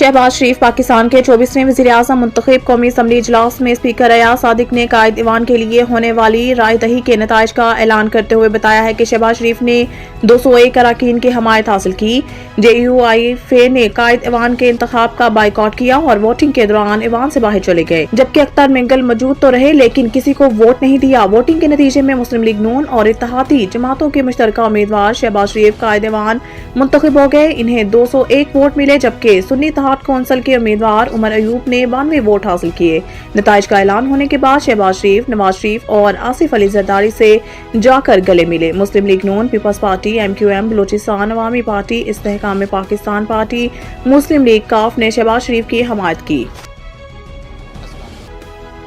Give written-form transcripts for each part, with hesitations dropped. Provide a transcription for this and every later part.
शहबाज शरीफ पाकिस्तान के 24वें वज़ीर-ए-आज़म मुंतखब कौमी असम्बली इजलास में स्पीकर अयाज सादिक ने कायद ईवान के लिए होने वाली राय दही के नताइज का ऐलान करते हुए बताया है कि शहबाज शरीफ ने 201 अरकान की हमायत हासिल की। JUIF ने कायद ईवान के इंतखाब का बाइकआउट किया और वोटिंग के दौरान ईवान से बाहर चले गए, जबकि अख्तर मिंगल मौजूद तो रहे लेकिन किसी को वोट नहीं दिया। वोटिंग के नतीजे में मुस्लिम लीग नून और इत्तेहादी जमातों के मुश्तरका उम्मीदवार शहबाज शरीफ कायद ईवान मुंतखब हो गए। इन्हें 201 वोट मिले, जबकि सुन्नी इत्तेहाद कौंसिल के उम्मीदवार उमर अयूब ने 92 वोट हासिल किए। नताइज का ऐलान होने के बाद शहबाज शरीफ, नवाज शरीफ और आसिफ अली जरदारी से जाकर गले मिले। मुस्लिम लीग नून, पीपल्स पार्टी, MQM, बलोचिस्तान अवामी पार्टी, इस्तेहकाम पाकिस्तान पार्टी, मुस्लिम लीग काफ ने शहबाज शरीफ की हमायत की।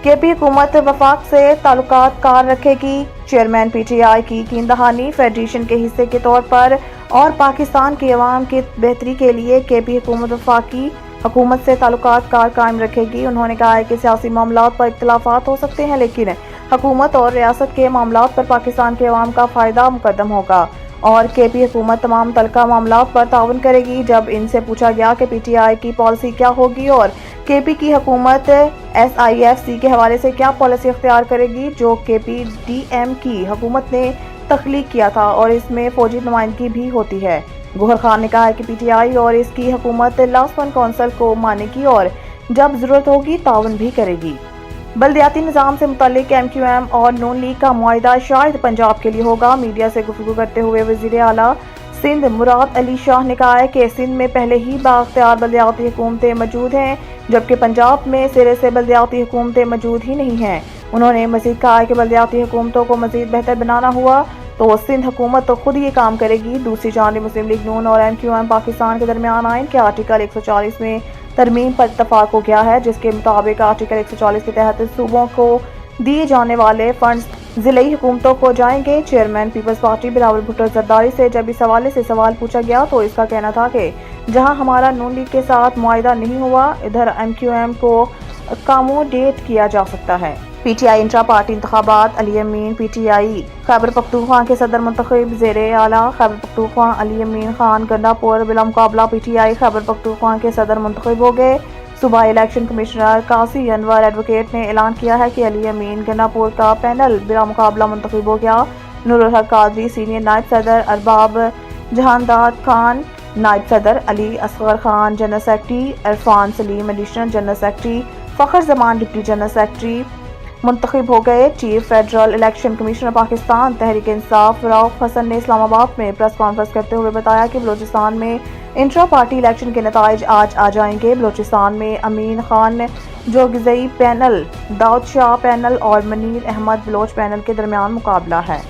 KP हुकूमत वफाक से ताल्लुकात कार रखेगी। चेयरमैन PTI की कीनदहानी फेडरेशन के हिस्से के तौर पर और पाकिस्तान के अवाम की बेहतरी के लिए KP हुकूमत वफाकी हुकूमत से ताल्लुकात कार कायम रखेगी। उन्होंने कहा है कि सियासी मामलात पर इख्तिलाफात हो सकते हैं, लेकिन हुकूमत और रियासत के मामलात पर पाकिस्तान के अवाम का फ़ायदा मुकद्दम होगा और KP हुकूमत तमाम तलका मामलात पर ताउन करेगी। जब इनसे पूछा गया कि PTI की पॉलिसी क्या होगी और KP की हुकूमत SIFC के हवाले से क्या पॉलिसी इख्तियार करेगी, जो KPDM की हुकूमत ने तख्लीक किया था और इसमें फौजी नुमाइंदगी भी होती है। गौहर खान ने कहा है कि PTI और इसकी हुकूमत लास्ट वन कौंसिल को मानेगी और जब ज़रूरत होगी ताउन भी करेगी। बल्दियाती निज़ाम से मुतल्लिक MQM और नून लीग का मुआहिदा शायद पंजाब के लिए होगा। मीडिया से गुफ्तगू करते हुए वज़ीर आला सिंध मुराद अली शाह ने कहा है कि सिंध में पहले ही बाख्तियार बल्दियाती हुकूमतें मौजूद हैं, जबकि पंजाब में सिरे से बल्दियाती हुकूमतें मौजूद ही नहीं हैं। उन्होंने मज़ीद कहा है कि बल्दियाती हुकूमतों को मज़ीद बेहतर बनाना हुआ तो सिंध हुकूमत तो खुद ये काम करेगी। दूसरी जानिब मुस्लिम लीग नून और MQM पाकिस्तान के दरमियान आइन के आर्टिकल 140 में तरमीम पर इत्तफाक हो गया है, जिसके मुताबिक आर्टिकल 140 के तहत सूबों को दिए जाने वाले फंड्स ज़िली हुकूमतों को जाएंगे। चेयरमैन पीपल्स पार्टी बिलावल भुट्टो जरदारी से जब इस हवाले से सवाल पूछा गया तो इसका कहना था कि जहां हमारा नून लीग के साथ मुआहिदा नहीं हुआ, इधर MQM को अकोमोडेट किया जा सकता है। PTI इंट्रा पार्टी इंतखाबात अली अमीन PTI खैबर पख्तूनख्वा के सदर मुंतखब ज़ेरे आला खैबर पख्तूनख्वा अली अमीन खान गंडापुर बिला मुकाबला PTI खैबर पख्तूनख्वा के सदर मुंतखब हो गए। सूबाई इलेक्शन कमिश्नर कासी अनवर एडवोकेट ने ऐलान किया है कि अली अमीन गंडापुर का पैनल बिला मुकाबला मुंतखब हो गया। नूरुल हक कादरी सीनियर नायब सदर, अरबाब जहानदाद खान नायब सदर, Ali Asghar Khan general secretary, Irfan Saleem additional general secretary, Fakhar Zaman deputy general secretary मुंतखब हो गए। Chief federal election commissioner Pakistan Tehreek Insaf Rauf Hasan ने इस्लामाबाद में प्रेस कॉन्फ्रेंस करते हुए बताया कि बलोचिस्तान में इंट्रा पार्टी इलेक्शन के नताइज आज आ जाएंगे। बलोचिस्तान में अमीन खान जोगिज़ई पैनल, दाऊद शाह पैनल और मनीर अहमद बलोच पैनल के दरमियान मुकाबला है।